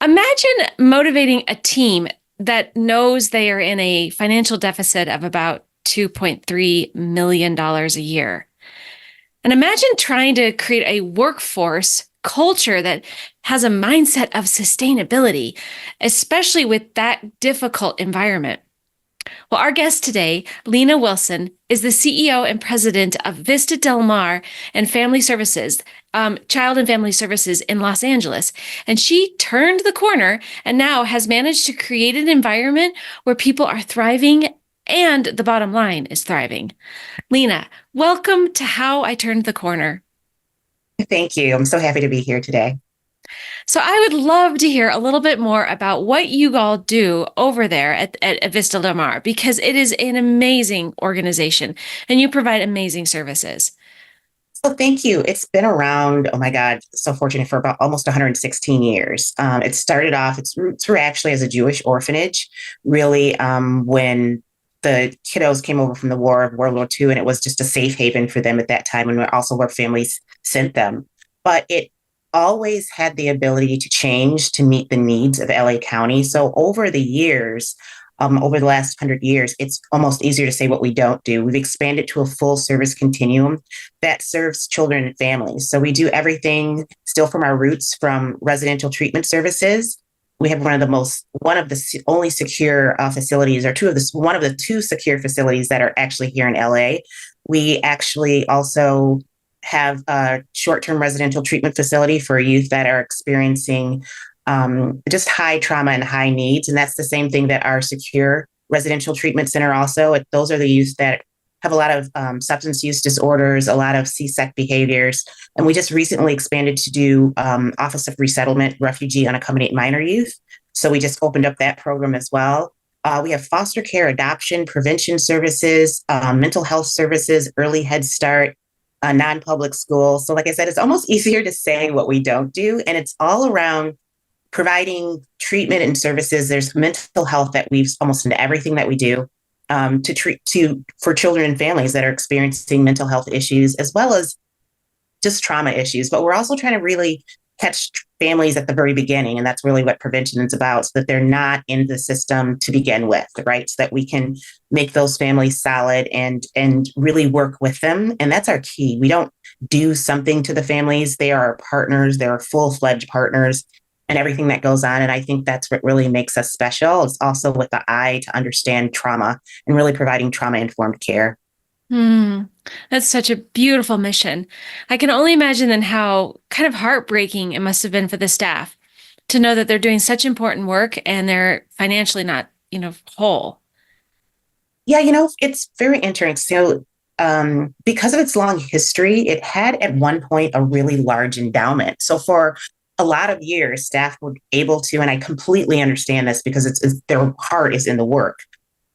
Imagine motivating a team that knows they are in a financial deficit of about $2.3 million a year. And imagine trying to create a workforce culture that has a mindset of sustainability, especially with that difficult environment. Well, our guest today, Lena Wilson, is the CEO and president of Vista Del Mar and Family Services, Child and Family Services in Los Angeles. And she turned the corner and now has managed to create an environment where people are thriving and the bottom line is thriving. Lena, welcome to How I Turned the Corner. Thank you. I'm so happy to be here today. So I would love to hear a little bit more about what you all do over there at Vista Del Mar, because it is an amazing organization and you provide amazing services. So thank you. It's been around, oh my God, so fortunate for about almost 116 years. It started off, its roots were actually as a Jewish orphanage, really, when the kiddos came over from the war of World War II, and it was just a safe haven for them at that time, and also where families sent them. But it always had the ability to change to meet the needs of LA County. So over the years, over the last 100 years, it's almost easier to say what we don't do. We've expanded to a full service continuum that serves children and families. So we do everything still from our roots, from residential treatment services. We have one of the only secure facilities, or one of the two secure facilities that are actually here in LA. We actually also have a short-term residential treatment facility for youth that are experiencing just high trauma and high needs. And that's the same thing that our secure residential treatment center also. Those are the youth that have a lot of substance use disorders, a lot of CSEC behaviors. And we just recently expanded to do Office of Resettlement, Refugee Unaccompanied Minor Youth. So we just opened up that program as well. We have foster care, adoption, prevention services, mental health services, early Head Start, non-public school. So like I said, it's almost easier to say what we don't do. And it's all around providing treatment and services. There's mental health that weaves almost into everything that we do, for children and families that are experiencing mental health issues, as well as just trauma issues. But we're also trying to really catch families at the very beginning. And that's really what prevention is about, so that they're not in the system to begin with, right? So that we can make those families solid and really work with them. And that's our key. We don't do something to the families. They are our partners. They're full-fledged partners and everything that goes on. And I think that's what really makes us special. It's also with the eye to understand trauma and really providing trauma-informed care. Hmm. That's such a beautiful mission. I can only imagine then how kind of heartbreaking it must have been for the staff to know that they're doing such important work and they're financially not, whole. Yeah, it's very interesting. So, because of its long history, it had at one point a really large endowment. So for a lot of years, staff were able to, and I completely understand this because it's their heart is in the work.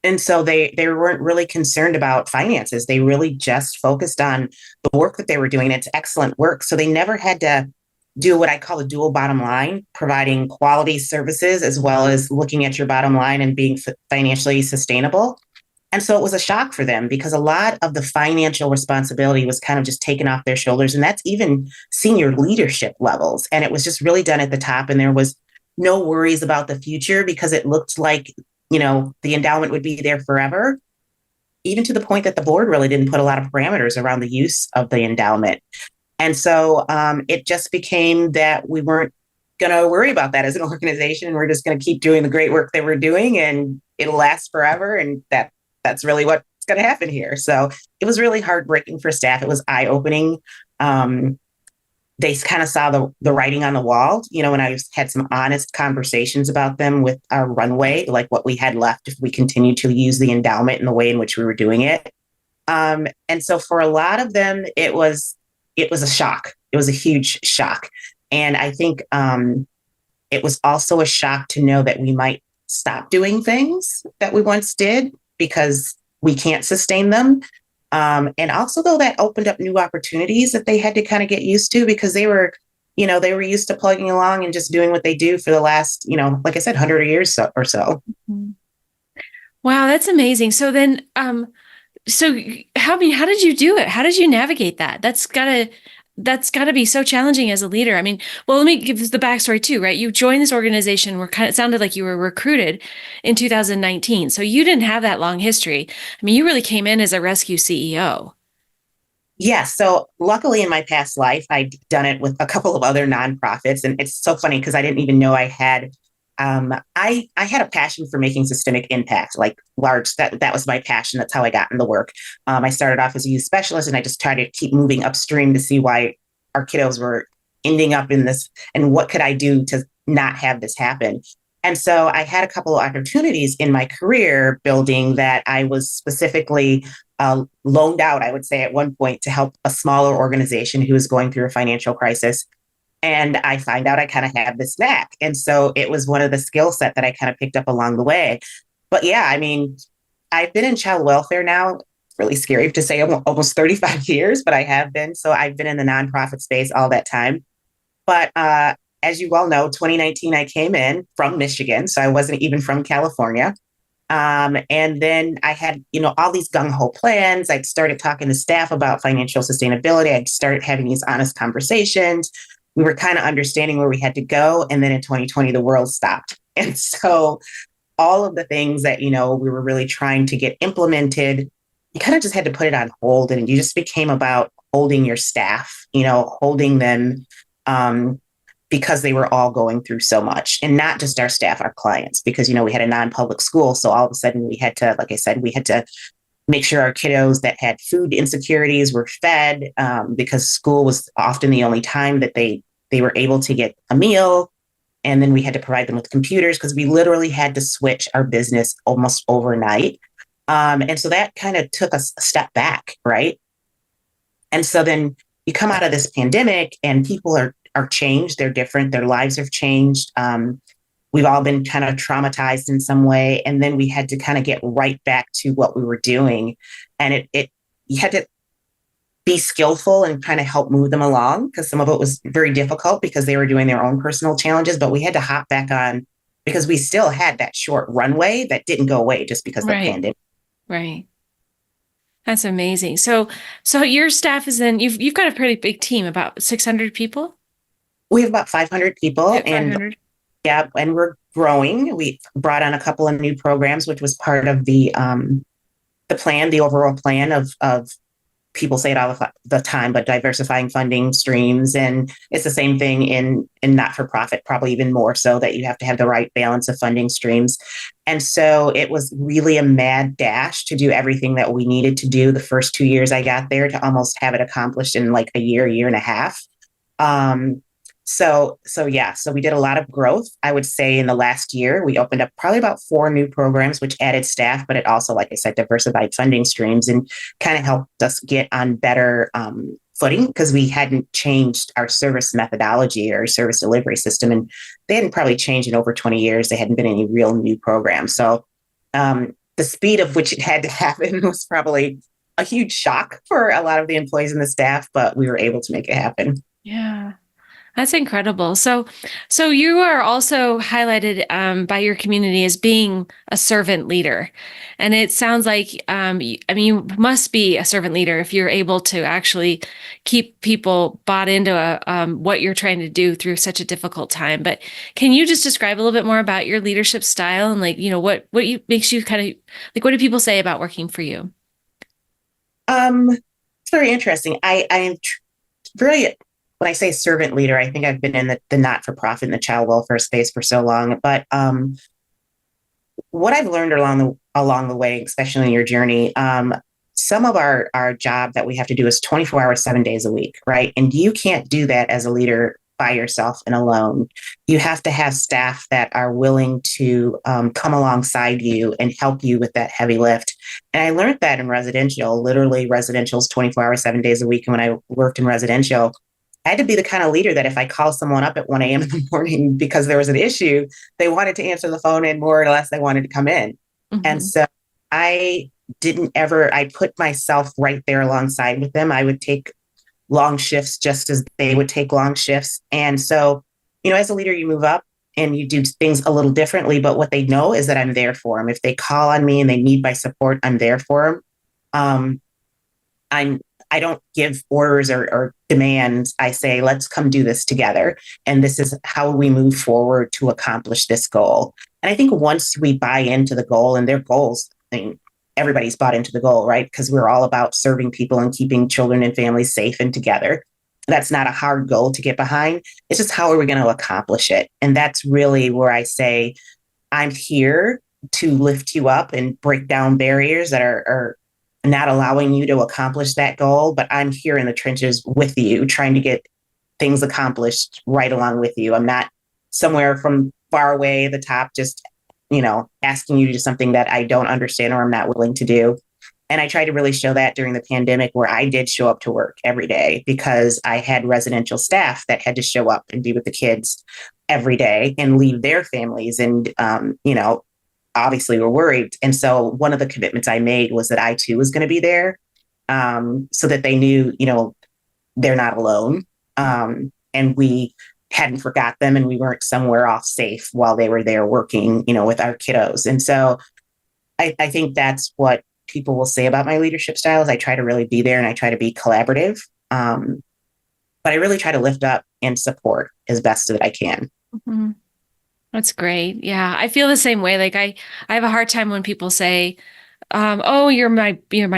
And so they weren't really concerned about finances. They really just focused on the work that they were doing. It's excellent work. So they never had to do what I call a dual bottom line, providing quality services as well as looking at your bottom line and being financially sustainable. And so it was a shock for them because a lot of the financial responsibility was kind of just taken off their shoulders. And that's even senior leadership levels. And it was just really done at the top. And there was no worries about the future because it looked like, the endowment would be there forever, even to the point that the board really didn't put a lot of parameters around the use of the endowment. And so it just became that we weren't going to worry about that as an organization. We're just going to keep doing the great work that we're doing and it'll last forever. And that's really what's going to happen here. So it was really heartbreaking for staff. It was eye-opening. They kind of saw the writing on the wall, when I had some honest conversations about them with our runway, like what we had left if we continued to use the endowment in the way in which we were doing it. And so for a lot of them, it was a shock. It was a huge shock. And I think it was also a shock to know that we might stop doing things that we once did because we can't sustain them. And also, though, that opened up new opportunities that they had to kind of get used to because they were used to plugging along and just doing what they do for the last, like I said, 100 years or so. Wow, that's amazing. So then, how did you do it? How did you navigate that? That's gotta, that's got to be so challenging as a leader. I mean, well, let me give the backstory too, right? You joined this organization where kind of it sounded like you were recruited in 2019. So you didn't have that long history. I mean, you really came in as a rescue CEO. Yeah. So luckily in my past life, I'd done it with a couple of other nonprofits. And it's so funny because I didn't even know I had I had a passion for making systemic impact, like large, that was my passion. That's how I got in the work. I started off as a youth specialist and I just tried to keep moving upstream to see why our kiddos were ending up in this and what could I do to not have this happen. And so I had a couple of opportunities in my career building that I was specifically loaned out, I would say, at one point to help a smaller organization who was going through a financial crisis. And I find out I kind of have this knack. And so it was one of the skill set that I kind of picked up along the way. But yeah, I mean, I've been in child welfare now. It's really scary to say almost 35 years, but I have been. So I've been in the nonprofit space all that time. But as you well know, 2019, I came in from Michigan. So I wasn't even from California. And then I had, all these gung ho plans. I'd started talking to staff about financial sustainability. I'd started having these honest conversations. We were kind of understanding where we had to go. And then in 2020, the world stopped. And so all of the things that, we were really trying to get implemented, you kind of just had to put it on hold. And you just became about holding your staff, holding them because they were all going through so much, and not just our staff, our clients, because, we had a non-public school. So all of a sudden we had to, like I said, we had to make sure our kiddos that had food insecurities were fed, because school was often the only time that they were able to get a meal. And then we had to provide them with computers because we literally had to switch our business almost overnight. And so that kind of took us a step back, right? And so then you come out of this pandemic and people are changed, they're different, their lives have changed. We've all been kind of traumatized in some way. And then we had to kind of get right back to what we were doing. And you had to be skillful and kind of help move them along, because some of it was very difficult because they were doing their own personal challenges, but we had to hop back on because we still had that short runway that didn't go away just because of the Right. pandemic. Right. That's amazing. So your staff is you've got a pretty big team, about 600 people? We have about 500 people, and 500. yeah, and we're growing. We brought on a couple of new programs, which was part of the plan, the overall plan of people say it all the time, but diversifying funding streams. And it's the same thing in not-for-profit, probably even more so, that you have to have the right balance of funding streams. And so it was really a mad dash to do everything that we needed to do the first 2 years I got there, to almost have it accomplished in like a year and a half. Um, so we did a lot of growth. I would say in the last year, we opened up probably about 4 new programs, which added staff, but it also, like I said, diversified funding streams and kind of helped us get on better footing, because we hadn't changed our service methodology or service delivery system. And they hadn't probably changed in over 20 years. There hadn't been any real new programs. So the speed of which it had to happen was probably a huge shock for a lot of the employees and the staff, but we were able to make it happen. Yeah. That's incredible. So you are also highlighted by your community as being a servant leader, and it sounds like I mean, you must be a servant leader if you're able to actually keep people bought into what you're trying to do through such a difficult time. But can you just describe a little bit more about your leadership style, and like, what you makes you kind of like, what do people say about working for you? It's very interesting. I'm very, when I say servant leader, I think I've been in the not-for-profit and the child welfare space for so long. But what I've learned along the way, especially in your journey, some of our job that we have to do is 24 hours, 7 days a week, right? And you can't do that as a leader by yourself and alone. You have to have staff that are willing to come alongside you and help you with that heavy lift. And I learned that in residential. Literally, residential is 24 hours, 7 days a week. And when I worked in residential, I had to be the kind of leader that if I call someone up at 1 a.m. in the morning because there was an issue, they wanted to answer the phone, and more or less they wanted to come in. And Hmm. so I I put myself right there alongside with them. I would take long shifts just as they would take long shifts. And so, as a leader, you move up and you do things a little differently, but what they know is that I'm there for them. If they call on me and they need my support, I'm there for them. I'm I don't give orders or demands. I say, let's come do this together. And this is how we move forward to accomplish this goal. And I think once we buy into the goal and their goals, I mean, everybody's bought into the goal, right? Because we're all about serving people and keeping children and families safe and together. That's not a hard goal to get behind. It's just how are we going to accomplish it? And that's really where I say, I'm here to lift you up and break down barriers that are not allowing you to accomplish that goal. But I'm here in the trenches with you, trying to get things accomplished right along with you. I'm not somewhere from far away at the top, just, asking you to do something that I don't understand or I'm not willing to do. And I tried to really show that during the pandemic where I did show up to work every day because I had residential staff that had to show up and be with the kids every day and leave their families. And, obviously were worried. And so one of the commitments I made was that I too was going to be there, so that they knew, they're not alone. And we hadn't forgot them and we weren't somewhere off safe while they were there working, with our kiddos. And so I think that's what people will say about my leadership style is I try to really be there and I try to be collaborative. But I really try to lift up and support as best that I can. Mm-hmm. That's great. Yeah. I feel the same way. Like I have a hard time when people say, oh, you're my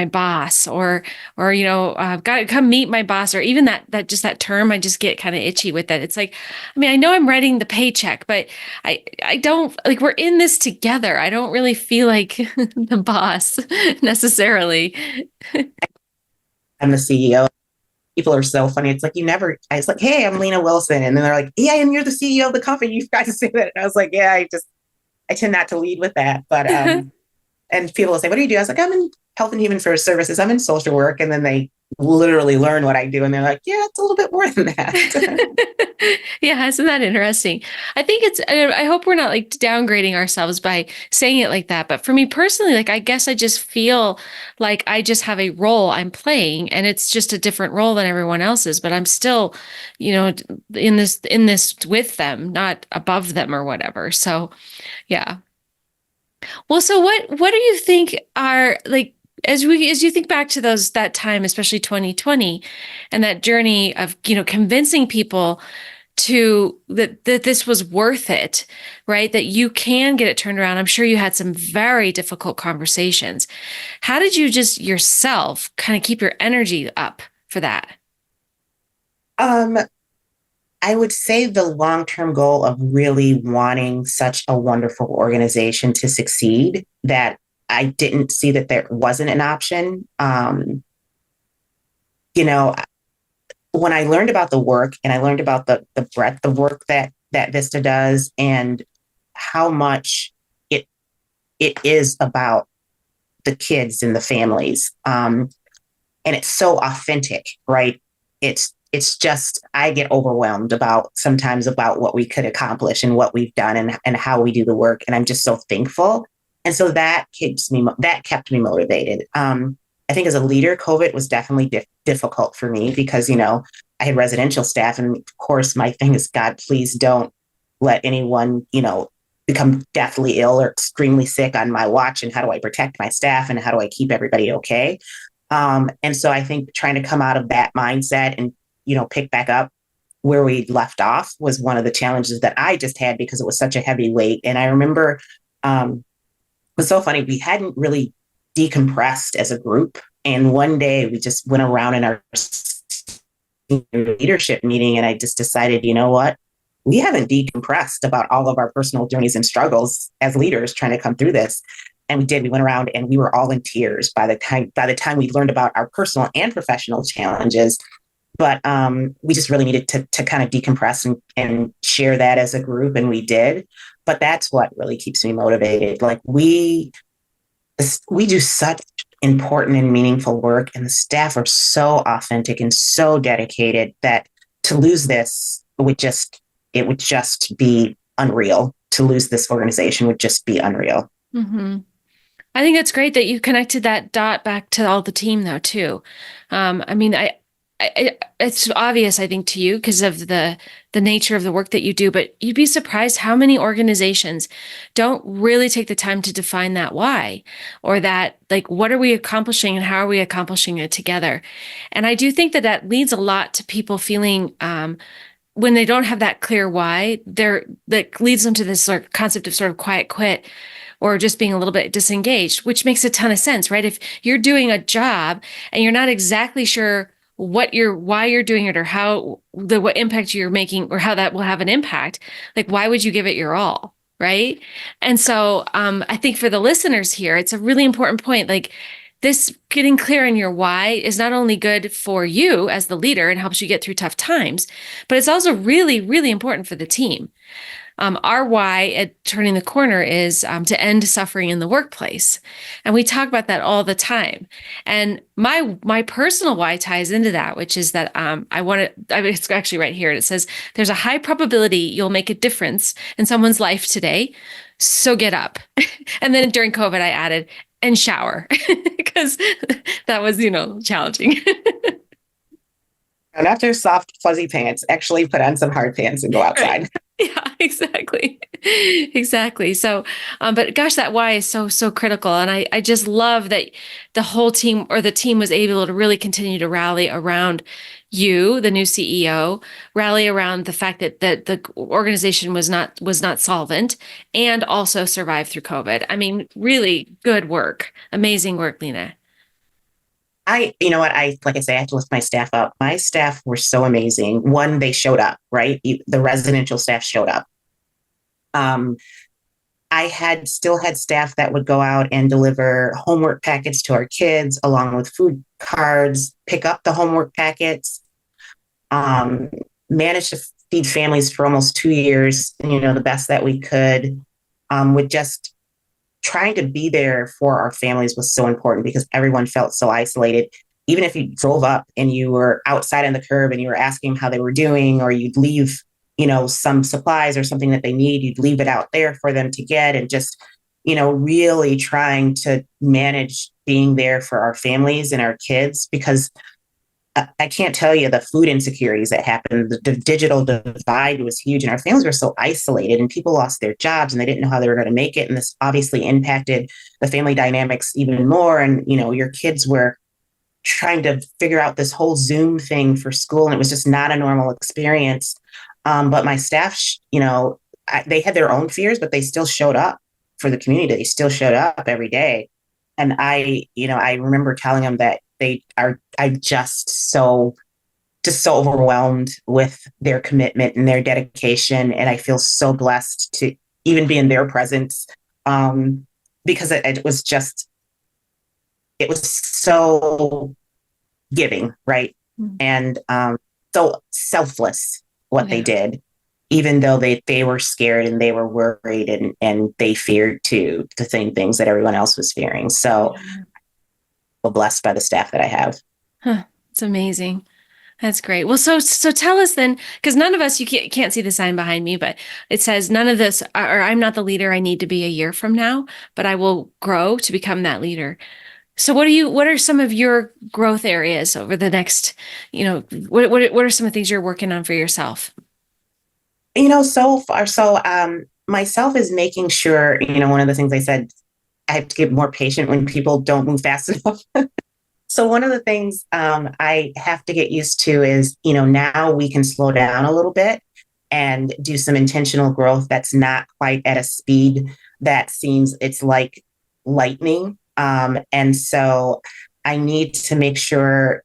boss gotta come meet my boss, or even that term, I just get kind of itchy with that. It's like, I mean, I know I'm writing the paycheck, but I don't like, we're in this together. I don't really feel like the boss necessarily. I'm the CEO. People are so funny. It's like, I was like, hey, I'm Lena Wilson. And then they're like, yeah, and you're the CEO of the company. You've got to say that. And I was like, yeah, I tend not to lead with that. But, and people will say, what do you do? I was like, I'm in health and human services. I'm in social work. And then they literally learn what I do. And they're like, yeah, it's a little bit more than that. Yeah, isn't that interesting? I think I hope we're not like downgrading ourselves by saying it like that. But for me personally, like, I guess I just feel like I just have a role I'm playing and it's just a different role than everyone else's, but I'm still, in this with them, not above them or whatever. So, yeah. Well, so what do you think are like as you think back to that time, especially 2020, and that journey of, convincing people that this was worth it, right? That you can get it turned around. I'm sure you had some very difficult conversations. How did you just yourself kind of keep your energy up for that? Um, I would say the long-term goal of really wanting such a wonderful organization to succeed that I didn't see that there wasn't an option. You know, when I learned about the work and I learned about the breadth of work that Vista does and how much it is about the kids and the families, and it's so authentic, right? It's just I get overwhelmed sometimes about what we could accomplish and what we've done and how we do the work, and I'm just so thankful. And so that kept me motivated. I think as a leader, COVID was definitely difficult for me because I had residential staff, and of course my thing is, God, please don't let anyone become deathly ill or extremely sick on my watch. And how do I protect my staff and how do I keep everybody okay? And so I think trying to come out of that mindset and pick back up where we left off was one of the challenges that I just had because it was such a heavy weight. And I remember it was so funny. We hadn't really decompressed as a group. And one day we just went around in our leadership meeting and I just decided, you know what? We haven't decompressed about all of our personal journeys and struggles as leaders trying to come through this. And we did. We went around and we were all in tears by the time we learned about our personal and professional challenges. But we just really needed to kind of decompress and share that as a group, and we did. But that's what really keeps me motivated. Like we do such important and meaningful work, and the staff are so authentic and so dedicated that to lose this would just be unreal. To lose this organization would just be unreal. Mm-hmm. I think it's great that you connected that dot back to all the team though too. I mean, it's obvious, I think, to you because of the nature of the work that you do, but you'd be surprised how many organizations don't really take the time to define that why, or that, like, what are we accomplishing and how are we accomplishing it together? And I do think that that leads a lot to people feeling when they don't have that clear why, that leads them to this sort of concept of sort of quiet quit or just being a little bit disengaged, which makes a ton of sense, right? If you're doing a job and you're not exactly sure why you're doing it or what impact you're making or how that will have an impact, like why would you give it your all? Right. And so I think for the listeners here, it's a really important point. Like this getting clear on your why is not only good for you as the leader and helps you get through tough times, but it's also really, really important for the team. Our why at Turning the Corner is to end suffering in the workplace, and we talk about that all the time. And my personal why ties into that, which is that I want to. I mean, it's actually right here. It says there's a high probability you'll make a difference in someone's life today, so get up. And then during COVID, I added and shower because that was challenging. Not just soft, fuzzy pants. Actually, put on some hard pants and go Right. outside. Yeah, exactly. Exactly. So, but gosh, that why is so critical. And I just love that the whole team or the team was able to really continue to rally around you, the new CEO, rally around the fact that the organization was not solvent and also survived through COVID. I mean, really good work. Amazing work, Lena. You know what, like I say, I have to lift my staff up. My staff were so amazing. One, they showed up, right? The residential staff showed up. Um, I still had staff that would go out and deliver homework packets to our kids along with food cards, pick up the homework packets, um, managed to feed families for almost 2 years, the best that we could, with just trying to be there for our families was so important because everyone felt so isolated. Even if you drove up and you were outside on the curb and you were asking how they were doing, or you'd leave, some supplies or something that they need, you'd leave it out there for them to get, and just, really trying to manage being there for our families and our kids, because I can't tell you the food insecurities that happened. The digital divide was huge, and our families were so isolated, and people lost their jobs and they didn't know how they were going to make it. And this obviously impacted the family dynamics even more. And, your kids were trying to figure out this whole Zoom thing for school, and it was just not a normal experience. But my staff, they had their own fears, but they still showed up for the community. They still showed up every day. And I remember telling them that I'm just so overwhelmed with their commitment and their dedication. And I feel so blessed to even be in their presence, because it was so giving, right? Mm-hmm. And so selfless what they Yeah. did, even though they were scared and they were worried, and they feared too, the same things that everyone else was fearing. So Yeah. I'm blessed by the staff that I have. Huh. It's amazing. That's great. Well, so tell us then, because none of us, you can't see the sign behind me, but it says none of this, or I'm not the leader I need to be a year from now, but I will grow to become that leader. So what are some of your growth areas over the next, what are some of the things you're working on for yourself? So far, myself is making sure, one of the things I said, I have to get more patient when people don't move fast enough. So one of the things I have to get used to is, now we can slow down a little bit and do some intentional growth that's not quite at a speed that seems it's like lightning. And so I need to make sure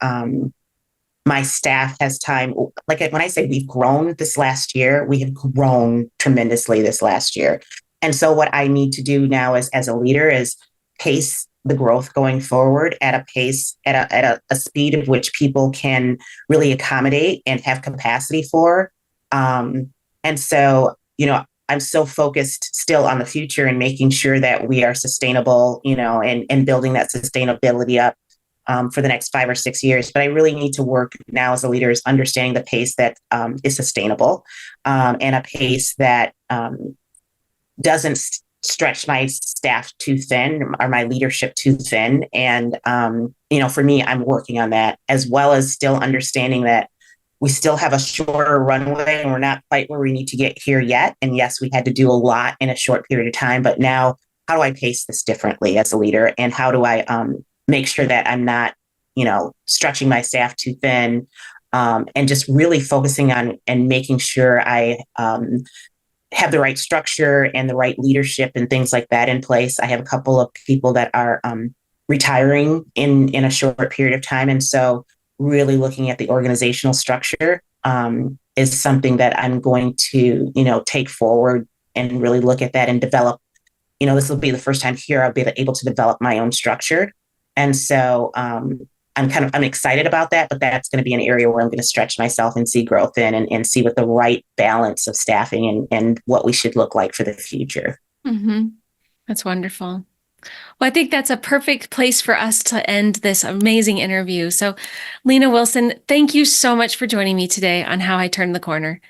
my staff has time. Like when I say we've grown this last year, we have grown tremendously this last year. And so what I need to do now as a leader is pace the growth going forward at a pace, at a speed of which people can really accommodate and have capacity for. And so, I'm so focused still on the future and making sure that we are sustainable, and building that sustainability up for the next 5 or 6 years. But I really need to work now as a leader is understanding the pace that is sustainable, and a pace that doesn't stretched my staff too thin or my leadership too thin. And, for me, I'm working on that as well as still understanding that we still have a shorter runway and we're not quite where we need to get here yet. And yes, we had to do a lot in a short period of time, but now how do I pace this differently as a leader? And how do I make sure that I'm not, stretching my staff too thin, and just really focusing on and making sure I have the right structure and the right leadership and things like that in place. I have a couple of people that are retiring in a short period of time. And so really looking at the organizational structure is something that I'm going to, take forward and really look at that and develop. This will be the first time here I'll be able to develop my own structure. And so I'm excited about that, but that's going to be an area where I'm going to stretch myself and see growth in and see what the right balance of staffing and what we should look like for the future. Mm-hmm. That's wonderful. Well, I think that's a perfect place for us to end this amazing interview. So, Lena Wilson, thank you so much for joining me today on How I Turned the Corner.